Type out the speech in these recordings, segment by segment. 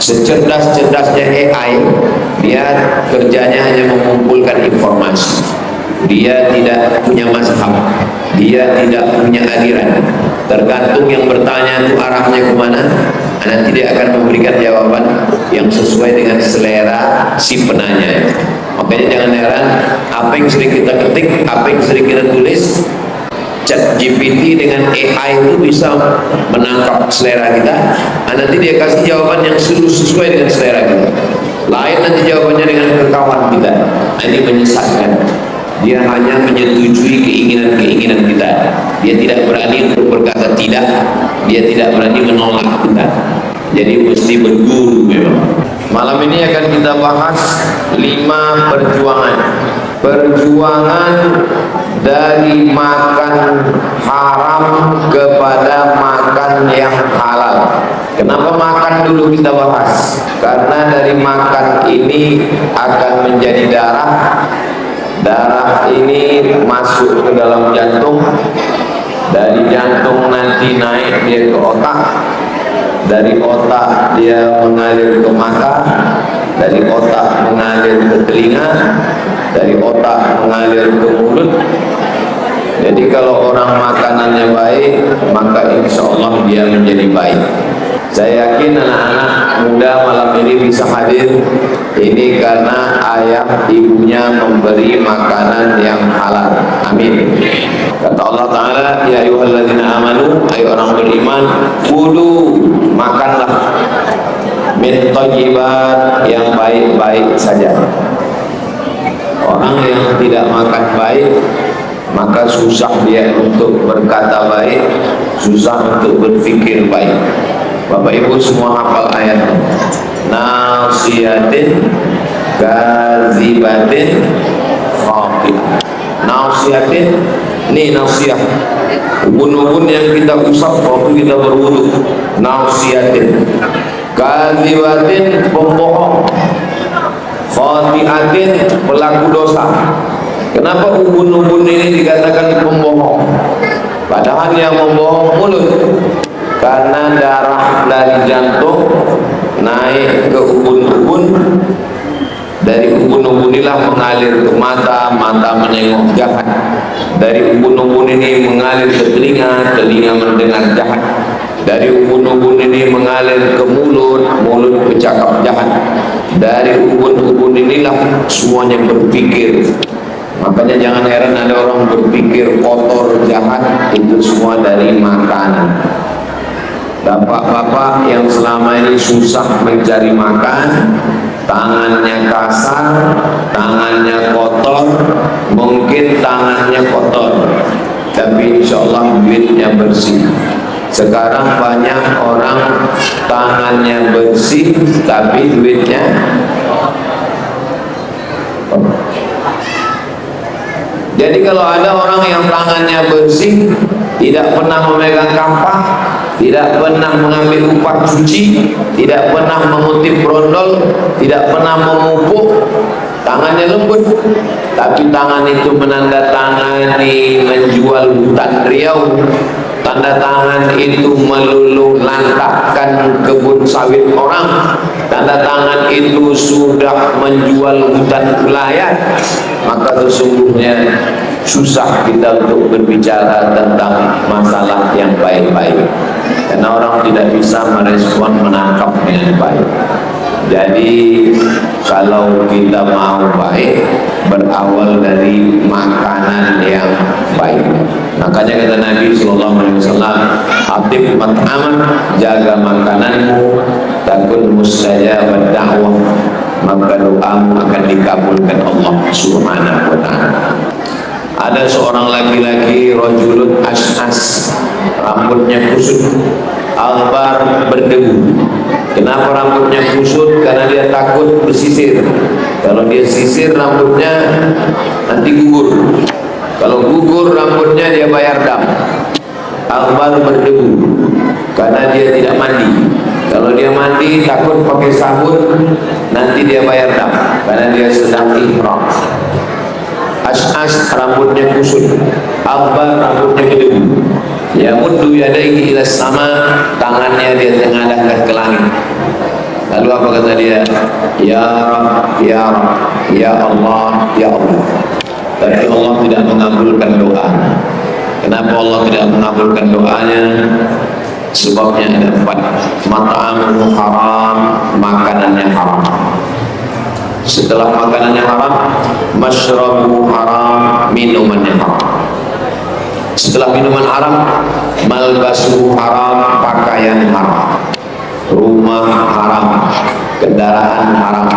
Secerdas-cerdasnya AI, dia kerjanya hanya mengumpulkan informasi. Dia tidak punya mazhab, dia tidak punya aliran. Tergantung yang bertanya itu arahnya kemana, nanti dia akan memberikan jawaban yang sesuai dengan selera si penanya. Makanya jangan heran, apa yang sering kita ketik, apa yang sering kita tulis, ChatGPT dengan AI itu bisa menangkap selera kita. Nanti dia kasih jawaban yang sesuai dengan selera kita. Lain nanti jawabannya dengan kekawan kita. Ini menyesatkan. Dia hanya menyetujui keinginan-keinginan kita. Dia tidak berani untuk berkata tidak. Dia tidak berani menolak kita. Jadi mesti berguru memang. Malam ini akan kita bahas 5 perjuangan. Perjuangan dari makan haram kepada makan yang halal. Kenapa makan dulu kita bahas? Karena dari makan ini akan menjadi darah. Darah ini masuk ke dalam jantung. Dari jantung nanti naik dia ke otak. Dari otak dia mengalir ke mata. Dari otak mengalir ke telinga. Dari otak mengalir ke mulut. Jadi kalau orang makanannya baik, maka insya Allah dia menjadi baik. Saya yakin anak-anak muda malam ini bisa hadir ini karena ayah ibunya memberi makanan yang halal. Amin. Kata Allah Ta'ala, ya ayyuhalladzina amanu, ayo orang beriman, kulu, makanlah min thayyibat, yang baik-baik saja. Orang yang tidak makan baik, maka susah dia untuk berkata baik, susah untuk berfikir baik. Bapak Ibu semua hafal ayat nasiyatin kazibatin khati'ah. Nasiyatin, ini nasiah, ubun-ubun yang kita usap waktu kita berwudu. Nasiyatin, kazibatin, pembohong, khati'atin, pelaku dosa. Kenapa ubun-ubun ini dikatakan pembohong? Padahal yang membohong mulut. Karena darah dari jantung naik ke ubun-ubun, dari ubun-ubun inilah mengalir ke mata, mata menengok jahat. Dari ubun-ubun ini mengalir ke telinga, telinga mendengar jahat. Dari ubun-ubun ini mengalir ke mulut, mulut bercakap jahat. Dari ubun-ubun inilah semuanya berpikir. Makanya jangan heran ada orang berpikir kotor, jahat, itu semua dari makanan. Bapak-bapak yang selama ini susah mencari makan, tangannya kasar, tangannya kotor, mungkin tangannya kotor, tapi insya Allah duitnya bersih. Sekarang banyak orang tangannya bersih, tapi duitnya jadi kalau ada orang yang tangannya bersih, tidak pernah memegang kapak, tidak pernah mengambil upah cuci, tidak pernah mengutip brondol, tidak pernah memupuk, tangannya lembut, tapi tangan itu menandatangani menjual hutan Riau, tanda tangan itu meluluh lantakkan kebun sawit orang, tanda tangan itu sudah menjual hutan wilayah, maka sesungguhnya susah kita untuk berbicara tentang masalah yang baik-baik, karena orang tidak bisa merespon, menangkap dengan baik. Jadi kalau kita mau baik, berawal dari makanan yang baik. Makanya kata Nabi SAW, atib mat'aman, jaga makananmu, takun mustajabad da'wah, maka doamu akan dikabulkan Allah Subhanahu wa ta'ala. Ada seorang laki-laki rajulun as'as, rambutnya kusut, albar berdebu. Kenapa rambutnya kusut? Karena dia takut bersisir. Kalau dia sisir rambutnya nanti gugur. Kalau gugur rambutnya dia bayar dam. Albar berdebu karena dia tidak mandi. Kalau dia mandi takut pakai sabun, nanti dia bayar dam karena dia sedang ihram. As'as rambutnya kusut, albar rambutnya berdebu. Ya muddu yadaihi ila sama, tangannya dia tengadahkan ke langit. Lalu apa kata dia? Ya Rabb, Ya Rabb, Ya Allah, Ya Allah. Tapi Allah tidak mengabulkan doa. Kenapa Allah tidak mengabulkan doanya? Sebabnya ada 4. Mat'amuhu haram, makanannya haram. Setelah makanannya haram, masyrabuhu haram, minumannya haram. Setelah minuman haram, malbasuhu haram, pakaian haram. Rumah haram, kendaraan haram.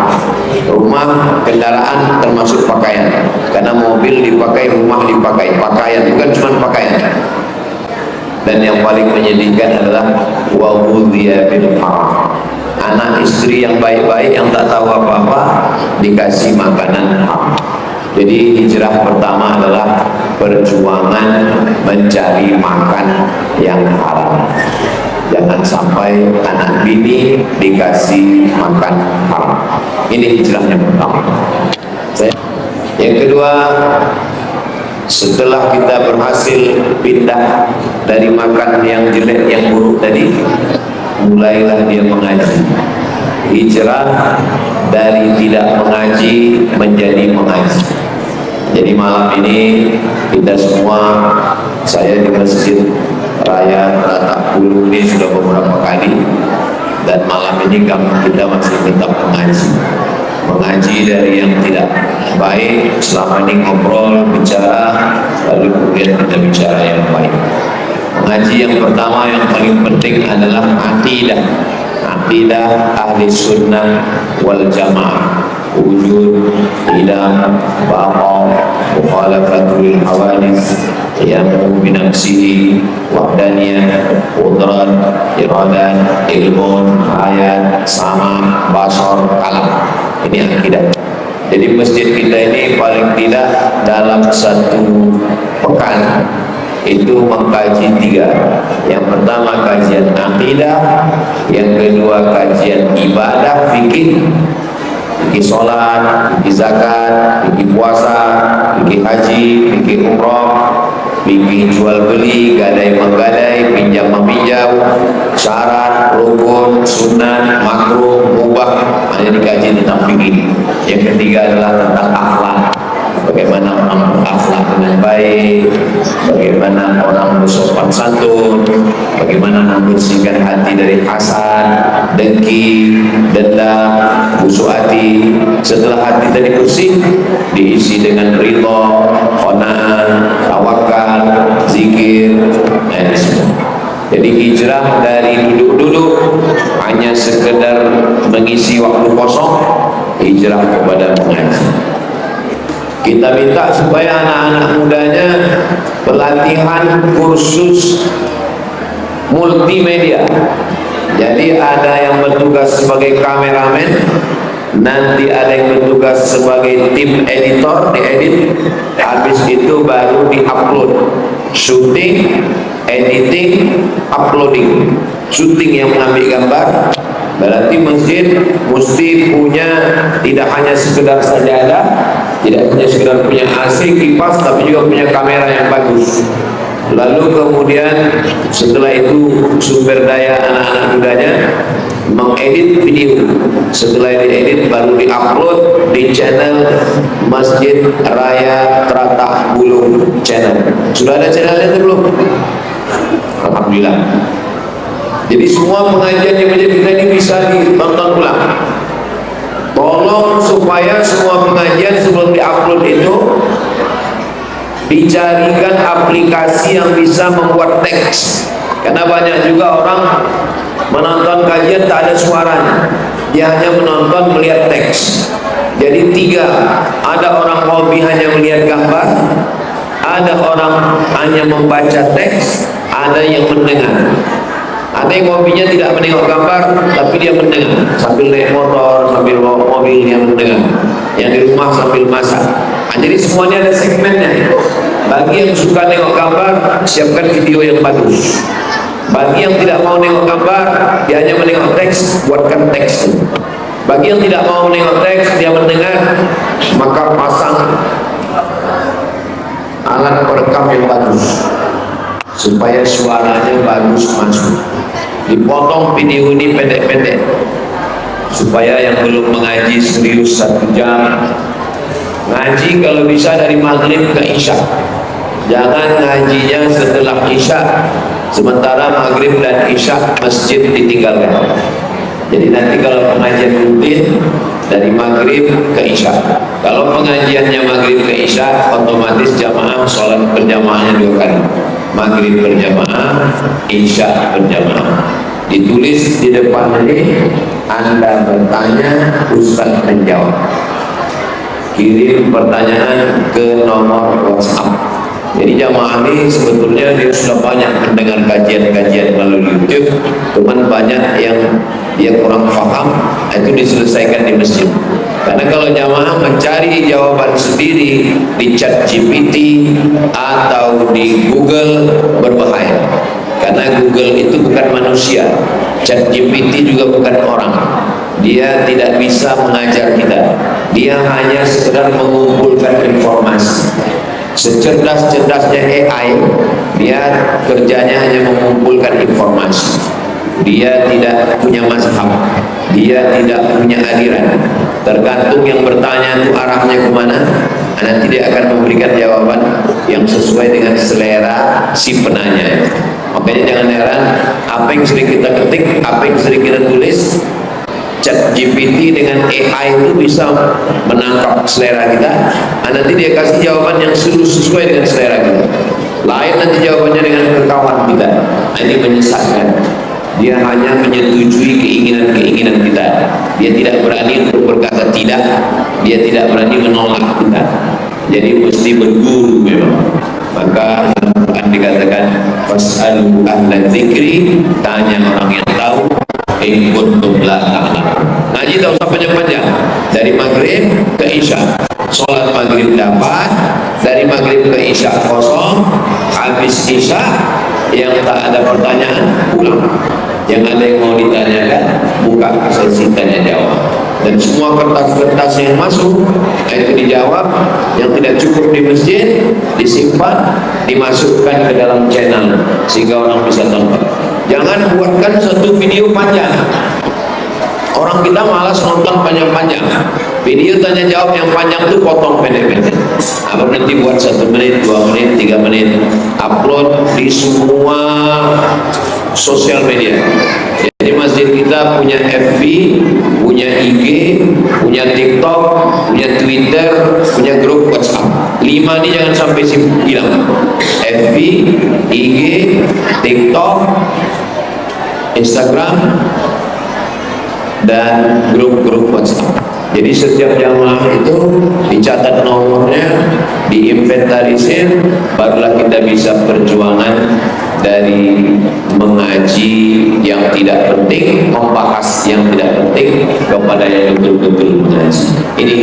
Rumah, kendaraan termasuk pakaian. Karena mobil dipakai, rumah dipakai. Pakaian bukan cuma pakaian. Dan yang paling menyedihkan adalah wa ghudhiya bil haram. Anak istri yang baik-baik yang tak tahu apa-apa dikasih makanan haram. Jadi hijrah pertama adalah perjuangan mencari makan yang haram. Jangan sampai anak bini dikasih makan haram. Ini hijrah yang pertama. Yang kedua, setelah kita berhasil pindah dari makan yang jelek, yang buruk tadi, mulailah dia mengaji. Hijrah dari tidak mengaji menjadi mengaji. Jadi malam ini kita semua, saya di Masjid Raya Teratak Bulu ini sudah beberapa kali, dan malam ini kita masih tetap mengaji dari yang tidak baik. Selama ini ngobrol, bicara, lalu kemudian kita bicara yang baik. Mengaji yang pertama yang paling penting adalah akidah ahli sunnah wal jamaah. Wujud, ilam, baqa, mukhalafatul hawadis, qiyamu binafsihi, wahdaniyah, qudrat, iradat, ilmun, ayat, sama, basar, kalam. Ini akidah. Jadi masjid kita ini paling tidak dalam satu pekan itu mengkaji 3. Yang pertama kajian akidah, yang kedua kajian ibadah, fikih, fikih sholat, fikih zakat, fikih puasa, fikih haji, fikih umrah, fikih jual beli, gadai menggadai, pinjam meminjam, syarat, rukun, sunat, makruh, mubah, hanya dikaji tentang fikih. Yang ketiga adalah tentang akhlak. Bagaimana orang berakhlak dengan baik, bagaimana orang bersopan santun, bagaimana membersihkan hati dari hasad, dengki, dendam, busuk hati. Setelah hati tadi bersih, diisi dengan ridha, qanaah, tawakal, zikir, dan semua. Jadi hijrah dari duduk-duduk hanya sekedar mengisi waktu kosong, hijrah kepada mengaji. Kita minta supaya anak-anak mudanya pelatihan kursus multimedia. Jadi ada yang bertugas sebagai kameramen, nanti ada yang bertugas sebagai tim editor, diedit, habis itu baru diupload. Shooting, editing, uploading. Shooting yang mengambil gambar, berarti masjid mesti punya tidak hanya sekedar sajadah, tidak hanya sekedar punya AC, kipas, tapi juga punya kamera yang bagus. Lalu kemudian setelah itu sumber daya anak-anak mudanya mengedit video. Setelah diedit baru diupload di channel Masjid Raya Teratak Bulung channel. Sudah ada channelnya itu belum? Alhamdulillah. Jadi semua pengajian yang menjadi kita ini bisa ditonton ulang. Tolong supaya semua pengajian sebelum diupload itu dicarikan aplikasi yang bisa membuat teks. Karena banyak juga orang menonton kajian tak ada suaranya, dia hanya menonton melihat teks. Jadi 3, ada orang hobi hanya melihat gambar, ada orang hanya membaca teks, ada yang mendengar. Ada yang hobinya tidak menengok gambar, tapi dia mendengar sambil naik motor, sambil bawa mobil, dia mendengar. Yang di rumah sambil masak. Nah, jadi semuanya ada segmennya. Bagi yang suka nengok gambar, siapkan video yang bagus. Bagi yang tidak mau nengok gambar, dia hanya menengok teks, buatkan teks. Bagi yang tidak mau menengok teks, dia mendengar, maka pasang alat perekam yang bagus supaya suaranya bagus masuk. Dipotong video ini pendek-pendek supaya yang belum mengaji serius 1 jam. Ngaji kalau bisa dari maghrib ke isya, jangan ngajinya setelah isya, sementara maghrib dan isya masjid ditinggalkan. Jadi nanti kalau pengajian rutin dari maghrib ke isya, kalau pengajiannya maghrib ke isya, otomatis jamaah sholat berjamaahnya 2 kali, maghrib berjamaah, isya berjamaah. Ditulis di depan ini, Anda bertanya, Ustaz menjawab. Kirim pertanyaan ke nomor WhatsApp. Jadi jamaah ini sebetulnya dia sudah banyak mendengar kajian-kajian melalui YouTube, cuman banyak yang dia kurang paham, itu diselesaikan di masjid. Karena kalau jamaah mencari jawaban sendiri di ChatGPT atau di Google, berbahaya. Karena Google itu bukan manusia, ChatGPT juga bukan orang. Dia tidak bisa mengajar kita, dia hanya sekedar mengumpulkan informasi. Secerdas-cerdasnya AI, dia kerjanya hanya mengumpulkan informasi. Dia tidak punya mazhab, dia tidak punya aliran. Tergantung yang bertanya itu arahnya kemana, nanti dia akan memberikan jawaban yang sesuai dengan selera si penanya. Makanya jangan heran, apa yang sering kita ketik, apa yang sering kita tulis, ChatGPT dengan AI itu bisa menangkap selera kita. Nanti dia kasih jawaban yang sesuai dengan selera kita. Lain nanti jawabannya dengan kawan kita. Ini menyesatkan. Dia hanya menyetujui keinginan-keinginan kita. Dia tidak berani untuk berkata tidak. Dia tidak berani menolak kita. Jadi mesti berguru memang. Maka akan dikatakan fas'alu ahla dzikri, tanya orang yang tahu, in kuntum la ta'lamun. Ngaji tak usah panjang-panjang, dari maghrib ke isya, sholat maghrib dapat, dari maghrib ke isya kosong, habis isya yang tak ada pertanyaan pulang, yang ada yang mau ditanyakan buka sesi tanya jawab, dan semua kertas-kertas yang masuk itu dijawab. Yang tidak cukup di masjid disimpan, dimasukkan ke dalam channel sehingga orang bisa tonton. Jangan buatkan satu video panjang. Orang kita malas nonton panjang-panjang. Video tanya jawab yang panjang itu potong pendek-pendek. Apa nanti buat 1 menit, 2 menit, 3 menit, upload di semua sosial media. Jadi masjid kita punya FB, punya IG, punya TikTok, punya Twitter, punya grup WhatsApp. 5 ini jangan sampai hilang. FB, IG, TikTok, Instagram, dan grup-grup WhatsApp. Jadi setiap jamaah itu dicatat nomornya, diinventarisir, barulah kita bisa perjuangan dari mengaji yang tidak penting, membahas yang tidak penting kepada yang betul-betul mengaji. Ini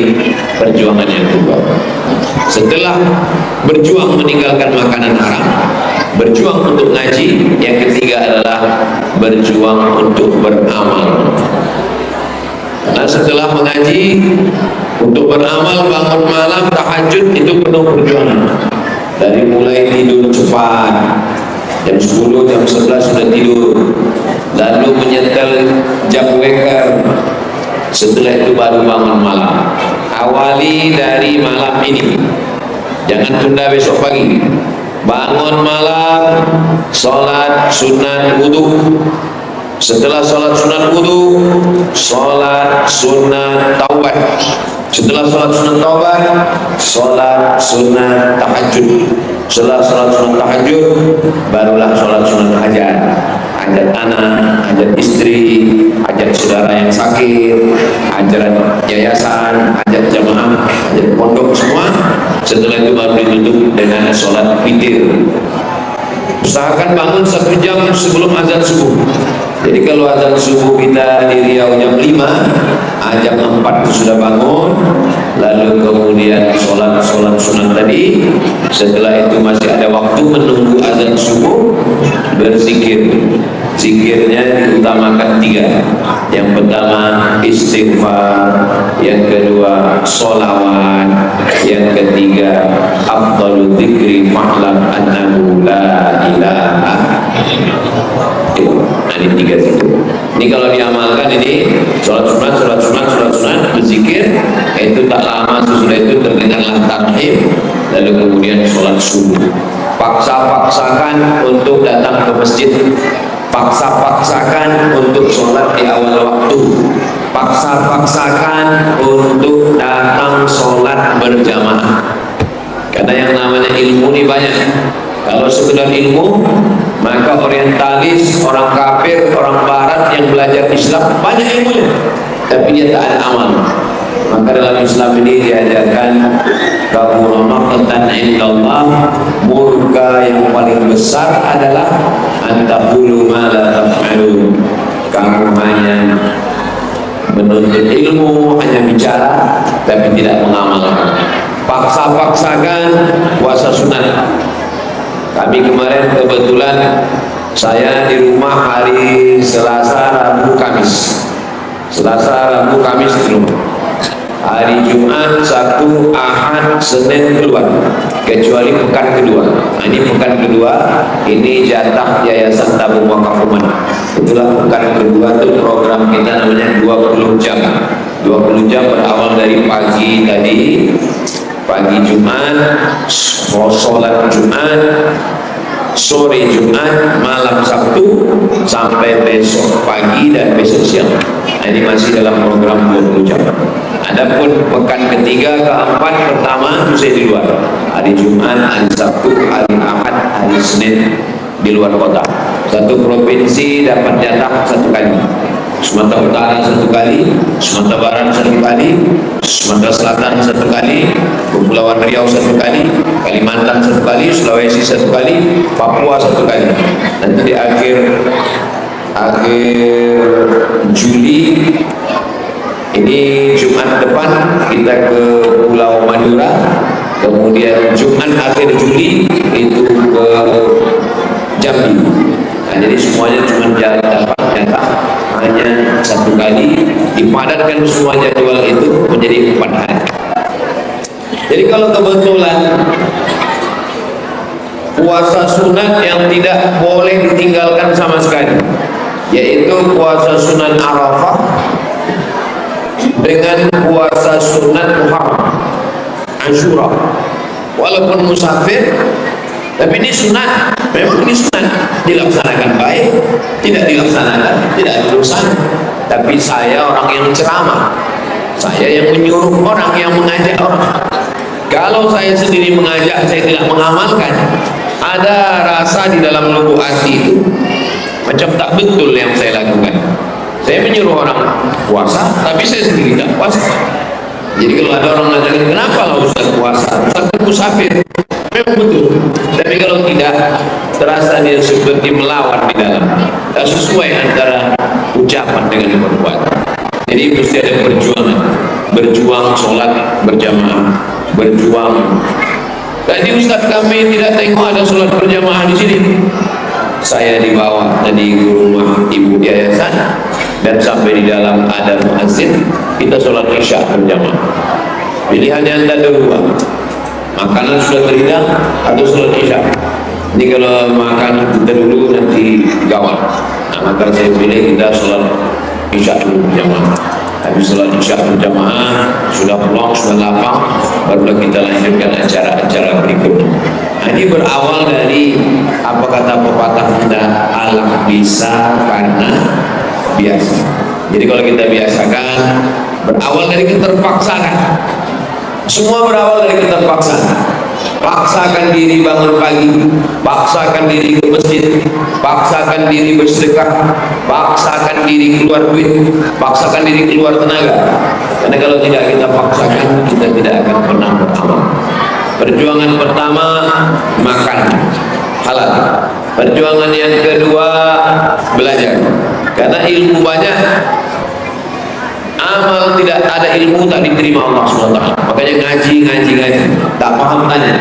perjuangan yang kedua. Setelah berjuang meninggalkan makanan haram, berjuang untuk ngaji, yang ketiga adalah berjuang untuk beramal. Nah, setelah mengaji, untuk beramal, bangun malam, tahajud, itu penuh perjuangan. Dari mulai tidur cepat, jam 10, jam 11 sudah tidur, lalu menyetel jam waker, setelah itu baru bangun malam. Awali dari malam ini, jangan tunda besok pagi. Bangun malam, sholat sunat wudhu. Setelah sholat sunat wudhu, sholat sunat taubat. Setelah sholat sunat taubat, sholat sunat tahajud. Setelah sholat sunat tahajud, barulah sholat sunat hajat. Hajat anak, hajat istri, hajat saudara yang sakit, hajat yayasan, hajat jamaah, hajat pondok, semua. Setelah itu baru ditutup dengan sholat witir. Usahakan bangun 1 jam sebelum azan subuh. Jadi kalau azan subuh kita di Riau jam 5, jam 4 sudah bangun, lalu kemudian sholat sunat tadi. Setelah itu masih ada waktu menunggu azan subuh, berzikir. Zikirnya diutamakan 3. Yang pertama istighfar, yang kedua sholawat, yang ketiga afdhalu dzikri fa'lam annahu la ilaha illallah. Ini 3 itu. Ini kalau diamalkan, ini sholat sunat, sholat lalu kemudian sholat subuh. Paksa-paksakan untuk datang ke masjid, paksa-paksakan untuk sholat di awal waktu, paksa-paksakan untuk datang sholat berjamaah. Karena yang namanya ilmu ini banyak. Kalau sekedar ilmu, maka orientalis, orang kafir, orang barat yang belajar Islam banyak ilmunya, tapi dia tak ada amal. Maka dalam Islam ini diajarkan kabura maqtan indallah, murka yang paling besar adalah antaqulu ma la taf'alun. Kamu hanya menuntut ilmu, hanya bicara tapi tidak mengamalkan. Paksa-paksakan puasa sunat. Kami kemarin kebetulan saya di rumah hari Selasa, Rabu, Kamis. Selasa, Rabu, Kamis di rumah. Hari Jumat, Sabtu, Ahad, Senin keluar, kecuali pekan kedua. Nah, ini pekan kedua, ini jatah Yayasan Tabung Wakaf Rumah. Itulah pekan kedua itu program kita namanya 20 jam. 20 jam berawal dari pagi tadi, pagi Jumat, sholat Jumat, sore Jumat, malam Sabtu, sampai besok pagi dan besok siang. Nah, ini masih dalam program 20 jam. Adapun pekan ketiga, keempat, pertama itu saya di luar. Hari Jumat, hari Sabtu, hari Ahad, hari Senin di luar kota. Satu provinsi dapat jatah satu kali. Sumatera Utara satu kali, Sumatera Barat satu kali, Sumatera Selatan satu kali, Kepulauan Riau satu kali, Kalimantan satu kali, Sulawesi satu kali, Papua satu kali. Nanti di akhir Juli ini Jumat depan kita ke Pulau Madura, kemudian Jumat akhir Juli itu ke Jambi. Nah, jadi semuanya cuma dapat jatah hanya satu kali, dipadatkan semua jadwal itu menjadi 4 hari. Jadi kalau kebetulan puasa sunat yang tidak boleh ditinggalkan sama sekali, yaitu puasa sunat Arafah dengan puasa sunat Muharram, Ashura. Walaupun musafir, tapi ini sunat. Memang ini sunat, dilaksanakan baik, tidak dilaksanakan tidak ada dosa. Tapi saya orang yang ceramah, saya yang menyuruh orang, yang mengajak orang. Kalau saya sendiri mengajak, saya tidak mengamalkan, ada rasa di dalam lubuk hati itu macam tak betul yang saya lakukan. Saya menyuruh orang puasa, tapi saya sendiri tak puasa. Jadi kalau ada orang mengatakan, kenapa lah Ustaz puasa? Ustaz itu musafir. Memang betul. Tapi kalau tidak, terasa dia seperti melawan di dalam. Tak sesuai antara ucapan dengan perbuatan. Jadi mesti ada perjuangan. Berjuang sholat berjamaah. Berjuang. Tadi Ustaz kami tidak tengok ada sholat berjamaah di sini. Saya dibawa tadi ke rumah ibu yayasan, dan sampai di dalam ada muazzin, kita sholat isya berjamaah. Pilihannya anda dua, makanan sudah terhidang atau sholat isya. Ini kalau makan kita dulu nanti gawat. Nah, maka saya pilih kita sholat isya dulu berjamaah. Habis sholat isya berjamaah, sudah pulang, sudah lapang, barulah kita lanjutkan acara-acara berikutnya. Nah, ini berawal dari apa kata pepatah kita, alam bisa karena biasa. Jadi kalau kita biasakan, berawal dari keterpaksaan. Semua berawal dari keterpaksaan. Paksakan diri bangun pagi, paksakan diri ke masjid, paksakan diri bersedekah, paksakan diri keluar duit, paksakan diri keluar tenaga. Karena kalau tidak kita paksakan, kita tidak akan pernah beramal. Perjuangan pertama, makan halal. Perjuangan yang kedua, belajar. Karena ilmu banyak, amal tidak ada, ilmu tak diterima Allah SWT. Makanya ngaji, tak paham tanya.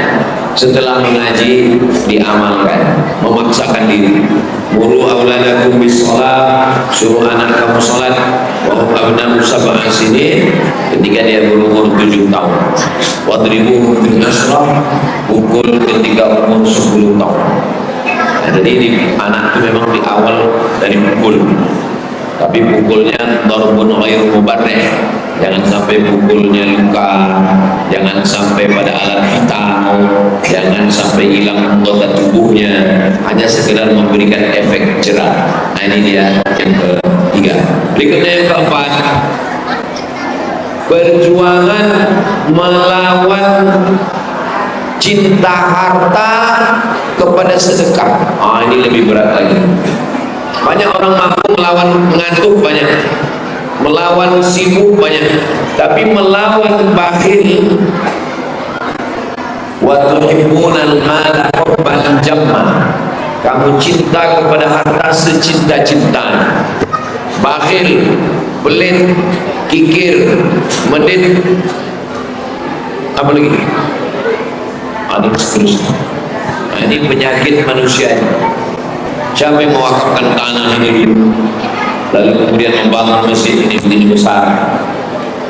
Setelah mengaji, diamalkan, memaksakan diri. Muru auladakum bis sholat, suruh anak kamu sholat. Wa abnamu sab'a sinin, ketika dia berumur 7 tahun. Wadribuhu bin asrah, pukul ketika umur 10 tahun. Nah, jadi anak itu memang di awal dari pukul. tapi pukulnya darbun ghairu mubarrih, jangan sampai pukulnya luka, jangan sampai pada alat vital, jangan sampai hilang anggota tubuhnya, hanya sekedar memberikan efek jerah. Nah, ini dia yang ketiga. Berikutnya yang keempat, perjuangan melawan cinta harta kepada sedekah. Ini lebih berat lagi. Banyak orang mampu melawan mengantuk, banyak melawan sibuk, banyak, tapi melawan bakhil, wa tuhibbunal mala hubban jamma, kamu cinta kepada harta secinta-cinta, bakhil, pelit, kikir, medit, apa lagi? Ada seterusnya. Nah, ini penyakit manusia. Siapa yang mewakafkan tanah ini dulu, lalu kemudian membangun masjid ini begini besar?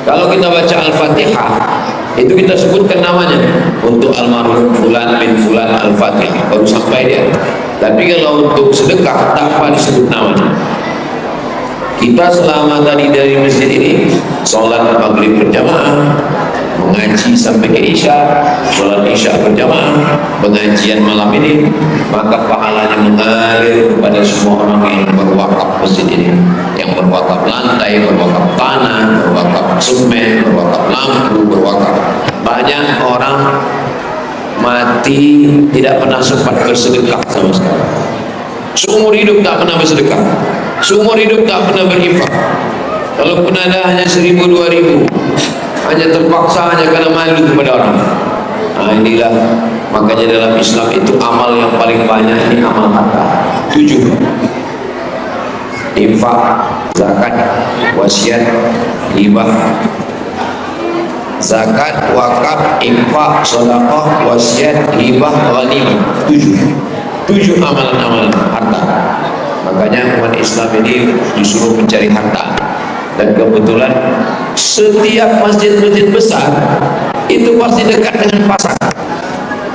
Kalau kita baca Al-Fatihah, itu kita sebutkan namanya untuk almarhum Fulan bin Fulan Al-Fatihah, baru sampai dia. Tapi kalau untuk sedekah, tanpa disebut namanya. Kita selama tadi dari masjid ini sholat maghrib berjamaah, mengaji sampai ke isya, sholat isya berjamaah, pengajian malam ini, maka pahalanya mengalir kepada semua orang yang berwakaf masjid ini, yang berwakaf lantai, berwakaf tanah, berwakaf semen, berwakaf lampu, berwakaf. Banyak orang mati tidak pernah sempat bersedekah sama sekali. Seumur hidup tak pernah bersedekah, seumur hidup tak pernah berinfak. Kalau pun ada hanya 1000, 2000, hanya terpaksa, hanya karena malu kepada orang. Nah, inilah makanya dalam Islam itu amal yang paling banyak ini amal harta. 7: infak, zakat, wasiat, hibah. Zakat, wakaf, infak, sedekah, wasiat, hibah, ghanimah. 7 amalan-amalan harta. Makanya umat Islam ini disuruh mencari harta. Dan kebetulan setiap masjid-masjid besar itu pasti dekat dengan pasar.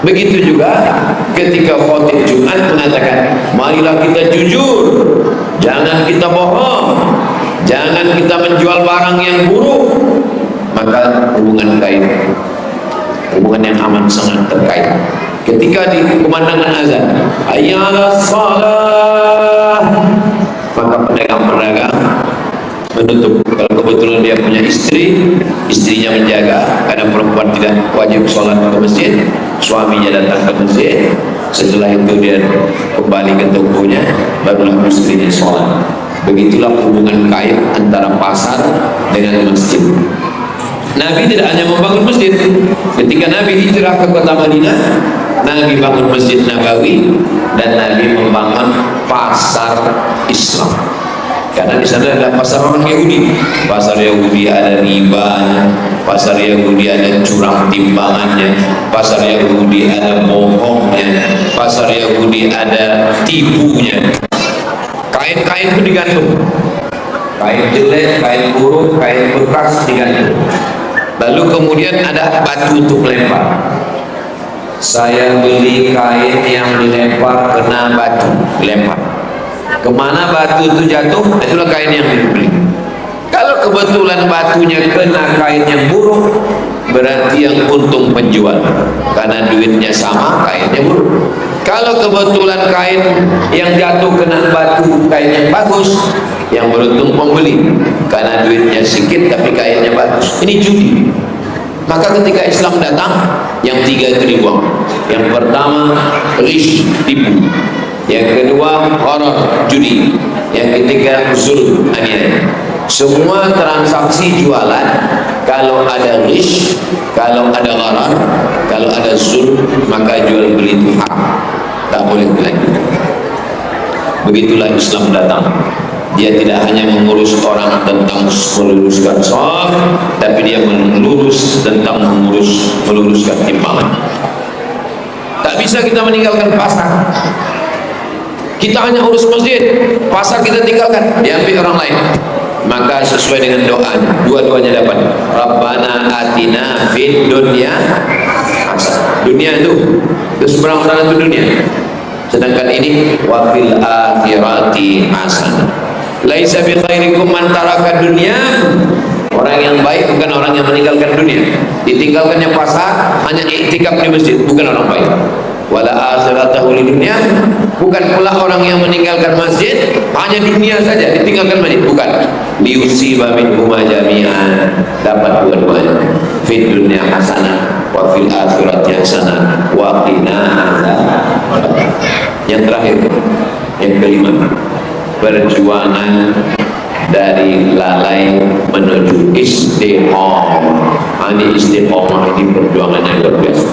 Begitu juga ketika khotib Jumat mengatakan, marilah kita jujur, jangan kita bohong, jangan kita menjual barang yang buruk. Maka hubungan yang aman sangat terkait. Ketika di pemandangan azan, hayya 'alas shalah, maka pedagang-pedagang menutup. Kalau kebetulan dia punya istri, istrinya menjaga, karena perempuan tidak wajib sholat ke masjid, suaminya datang ke masjid, setelah itu dia kembali ke tokonya, barulah istrinya sholat. Begitulah hubungan kait antara pasar dengan masjid. Nabi tidak hanya membangun masjid. Ketika Nabi hijrah ke kota Madinah, Nabi bangun Masjid Nabawi dan Nabi membangun pasar Islam. Karena di sana ada pasar orang Yahudi. Pasar Yahudi ada ribanya, pasar Yahudi ada curang timbangannya, pasar Yahudi ada bohongnya, pasar Yahudi ada tipunya. Kain-kain pun digantung. Kain jelek, kain buruk, kain bekas digantung. Lalu kemudian ada batu untuk melempar. Saya beli kain yang dilempar kena batu, lempar. Kemana batu itu jatuh, itulah kain yang dibeli. Kalau kebetulan batunya kena kain yang buruk, berarti yang untung penjual, karena duitnya sama, kainnya buruk. Kalau kebetulan kain yang jatuh kena batu, kain yang bagus, yang beruntung pembeli, karena duitnya sedikit tapi kainnya bagus. Ini judi. Maka ketika Islam datang, yang 3 itu dibuang. Yang pertama, rish, tipu. Yang kedua, horor, judi. Yang ketiga, zulm, aniaya. Semua transaksi jualan, kalau ada rish, kalau ada gharar, kalau ada zulm, maka jual beli itu haram, tak boleh dilanjutkan. Begitulah Islam datang. Dia tidak hanya mengurus orang tentang meluruskan shaf, tapi dia melurus tentang meluruskan timbangan. Tak bisa kita meninggalkan pasar. Kita hanya urus masjid, pasar kita tinggalkan, diambil orang lain. Maka sesuai dengan doa, dua-duanya dapat. Rabbana atina fid dunya hasanah. Dunia itu seberang sana itu dunia. Sedangkan ini wa fil akhirati hasanah. Laisa bi khairikum man taraka dunya. Orang yang baik bukan orang yang meninggalkan dunia. Ditinggalkannya pasar, hanya iktikaf di masjid, bukan orang baik. Wala akhiratahu lidunya, bukan pula orang yang meninggalkan masjid hanya dunia saja, ditinggalkan masjid, bukan. Liusiba minhuma jami'an, dapat dua-duanya. Fid dunya hasanah wa fil akhirati hasanah wa qina adzabannar. Yang terakhir, yang kelima, perjuangan dari lalai menuju istiqomah. Ini istiqomah, ini perjuangan yang luar biasa.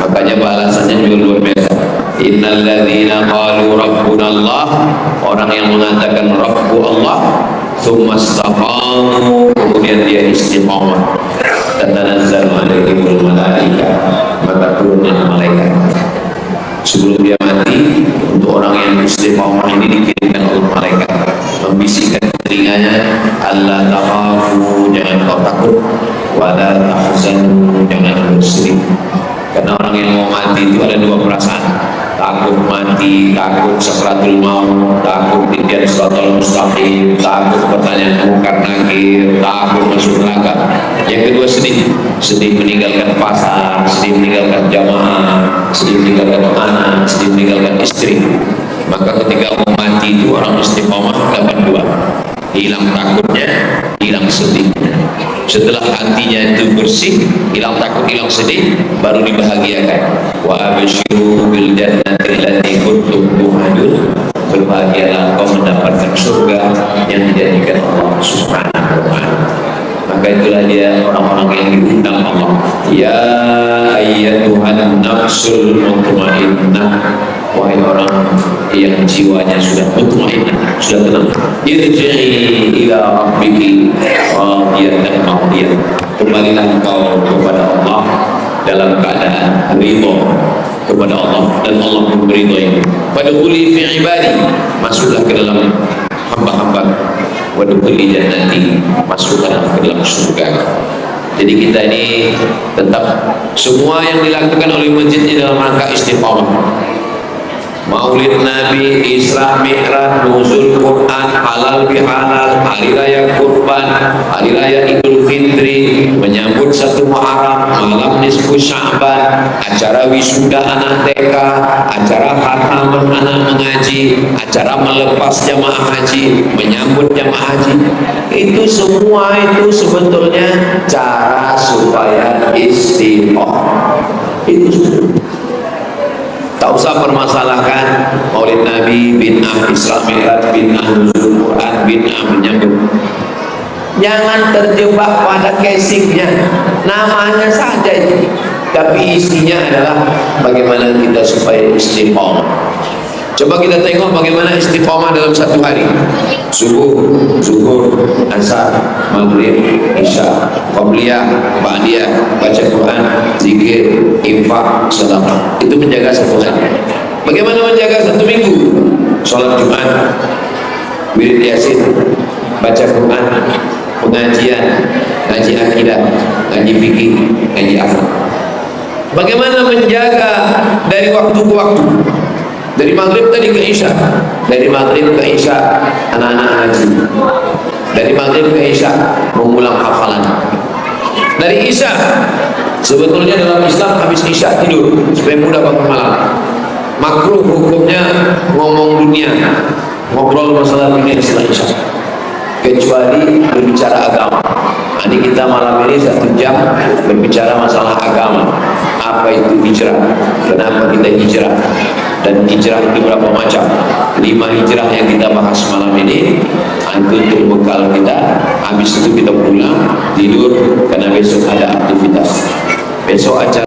Makanya balasannya juga luar biasa. Innal ladzina qalu rabbuna Allah, orang yang mengatakan Rabbu Allah, tsumma istaqamu, kemudian dia istiqomah, tatanazzalu alaihimul malaikah, maka turunlah malaikat sebelum dia mati. Untuk orang yang istiqomah ini dikirimkan oleh malaikat membisikkan telinganya, Allah takhafu, jangan kau takut, wala tahzanu, jangan bersedih. Karena orang yang mau mati itu ada dua perasaan, takut mati, takut sakratul maut, takut didian siratal mustaqim, takut pertanyaan munkar nakir, takut masuk neraka. Yang kedua sedih, sedih meninggalkan pasar, sedih meninggalkan jamaah, sedih meninggalkan anak, sedih meninggalkan istri. Maka ketika mau mati itu orang istiqomah dapat dua, hilang takutnya, hilang sedihnya. Setelah hatinya itu bersih, hilang takut, hilang sedih, baru dibahagiakan. Wa absyiru bil jannati allati kuntum tu'adun, berbahagialah kau mendapatkan surga yang dijanjikan Allah Subhanahu wa ta'ala. Maka itulah dia orang-orang yang diundang Allah. Ya ayyatuhan nafsul mutmainnah, wahai orang yang jiwanya sudah mutmainnah, sudah tenang, irji'i ila rabbiki radiyatan mardiyah, kembalilah engkau kepada Allah dalam keadaan ridha kepada Allah, dan Allah memberi ridha. Fadkhuli fi ibadi, masuklah ke dalam hamba-hamba, wadkhuli jannati, masuklah ke dalam surga. Jadi kita ini tetap semua yang dilakukan oleh masjid ini dalam rangka istiqomah. Maulid Nabi, Isra Mi'raj, nuzul Quran, halal bihalal, hari raya kurban, hari raya Idul Fitri, menyambut 1 Muharram, malam nisfu Sya'ban, acara wisuda anak TK, acara khataman anak mengaji, acara melepas jamaah haji, menyambut jamaah haji. Itu semua itu sebetulnya cara supaya istiqomah. Itu tak usah permasalahkan Maulid Nabi, bid'ah Isra Mi'raj, bid'ah nuzul Quran, bid'ah menyambut. Jangan terjebak pada casingnya, namanya saja itu, tapi isinya adalah bagaimana kita supaya istiqomah. Coba kita tengok bagaimana istiqomah dalam satu hari. Subuh, zuhur, asar, maghrib, isya, qabliyah, ba'diyah, baca Quran, zikir, infak, sedekah. Itu menjaga satu hari. Bagaimana menjaga satu minggu? Salat Jumat, wirid Yasin, baca Quran, pengajian, ngaji akidah, ngaji fikih, ngaji akhlak. Bagaimana menjaga dari waktu ke waktu? Dari maghrib tadi ke isya, dari maghrib ke isya anak-anak ngaji, dari maghrib ke isya mengulang hafalan, dari isya sebetulnya dalam Islam habis isya tidur supaya mudah bangun malam. Makruh hukumnya ngomong dunia, ngobrol masalah dunia setelah isya, kecuali berbicara agama. Ini kita malam ini 1 jam berbicara masalah agama. Apa itu hijrah? Kenapa kita hijrah? Dan hijrah itu berapa macam? 5 hijrah yang kita bahas malam ini. Itu untuk bekal kita. Habis itu kita pulang tidur karena besok ada aktivitas. Besok acara